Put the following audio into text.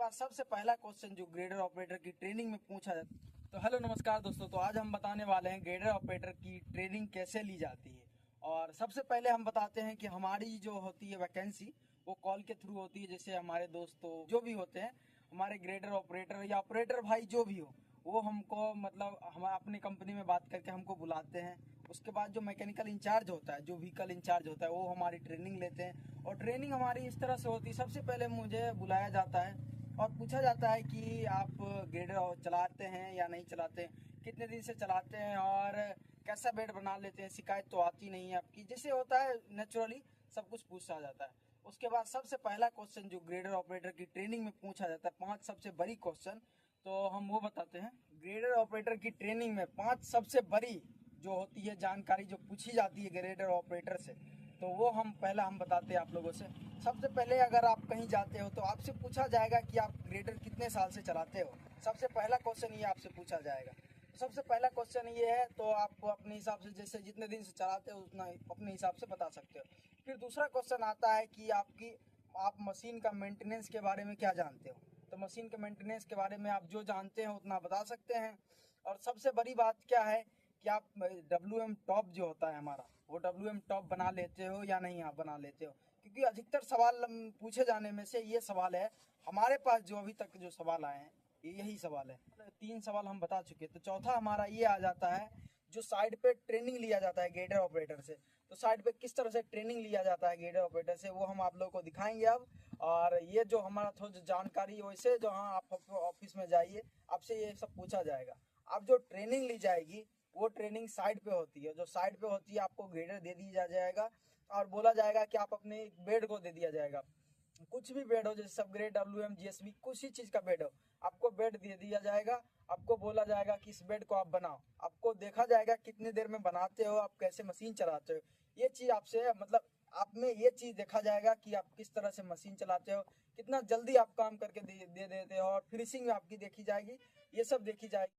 बाद सबसे पहला क्वेश्चन जो ग्रेडर ऑपरेटर की ट्रेनिंग में पूछा जाता है। तो हेलो नमस्कार दोस्तों, तो आज हम बताने वाले हैं ग्रेडर ऑपरेटर की ट्रेनिंग कैसे ली जाती है। और सबसे पहले हम बताते हैं कि हमारी जो होती है वैकेंसी वो कॉल के थ्रू होती है। जैसे हमारे दोस्तों जो भी होते हैं, हमारे ग्रेडर ऑपरेटर या ऑपरेटर भाई जो भी हो, वो हमको मतलब हम अपनी कंपनी में बात करके हमको बुलाते हैं। उसके बाद जो मैकेनिकल इंचार्ज होता है, जो व्हीकल इंचार्ज होता है, वो हमारी ट्रेनिंग लेते हैं। और ट्रेनिंग हमारी इस तरह से होती है, सबसे पहले मुझे बुलाया जाता है और पूछा जाता है कि आप ग्रेडर चलाते हैं या नहीं चलाते हैं, कितने दिन से चलाते हैं और कैसा बेड बना लेते हैं, शिकायत तो आती नहीं है आपकी। जैसे होता है नेचुरली सब कुछ पूछा जाता है। उसके बाद सबसे पहला क्वेश्चन जो ग्रेडर ऑपरेटर की ट्रेनिंग में पूछा जाता है, 5 सबसे बड़ी क्वेश्चन, तो हम वो बताते हैं। ग्रेडर ऑपरेटर की ट्रेनिंग में 5 सबसे बड़ी जो होती है जानकारी जो पूछी जाती है ग्रेडर ऑपरेटर से, तो वो हम बताते हैं आप लोगों से। सबसे पहले अगर आप कहीं जाते हो तो आपसे पूछा जाएगा कि आप ग्रेडर कितने साल से चलाते हो। सबसे पहला क्वेश्चन ये आपसे पूछा जाएगा। तो सबसे पहला क्वेश्चन ये है, तो आप अपने हिसाब से जैसे जितने दिन से चलाते हो उतना अपने हिसाब से बता सकते हो। फिर दूसरा क्वेश्चन आता है कि आप मशीन का मेंटेनेंस के बारे में क्या जानते हो। तो मशीन के मेंटेनेंस के बारे में आप जो जानते हैं उतना बता सकते हैं। और सबसे बड़ी बात क्या है कि आप WM टॉप जो होता है हमारा, वो WM टॉप बना लेते हो या नहीं आप बना लेते हो। क्योंकि अधिकतर सवाल पूछे जाने में से ये सवाल है, हमारे पास जो अभी तक जो सवाल आए हैं यही सवाल है। 3 सवाल हम बता चुके, तो चौथा हमारा ये आ जाता है जो साइड पे ट्रेनिंग लिया जाता है ग्रेडर ऑपरेटर से। तो साइड पे किस तरह से ट्रेनिंग लिया जाता है ग्रेडर ऑपरेटर से, वो हम आप लोगों को दिखाएंगे अब। और ये जो हमारा थोड़ा जानकारी वैसे जो, हाँ आप ऑफिस में जाइए, आपसे ये सब पूछा जाएगा। अब जो ट्रेनिंग ली जाएगी वो ट्रेनिंग साइड पे होती है। जो साइड पे होती है आपको ग्रेडर दे दिया जाएगा और बोला जाएगा कि आप अपने बेड को दे दिया जाएगा। कुछ भी बेड हो, जैसे सब ग्रेड WM GSB कुछ ही चीज का बेड हो, आपको बेड दे दिया जाएगा। आपको बोला जाएगा कि इस बेड को आप बनाओ। आपको देखा जाएगा कितनी देर में बनाते हो, आप कैसे मशीन चलाते हो। ये चीज आपसे मतलब आप में ये चीज देखा जाएगा कि आप किस तरह से मशीन चलाते हो, कितना जल्दी आप काम करके दे देते हो। और फिनिशिंग में आपकी देखी जाएगी, ये सब देखी जाएगी।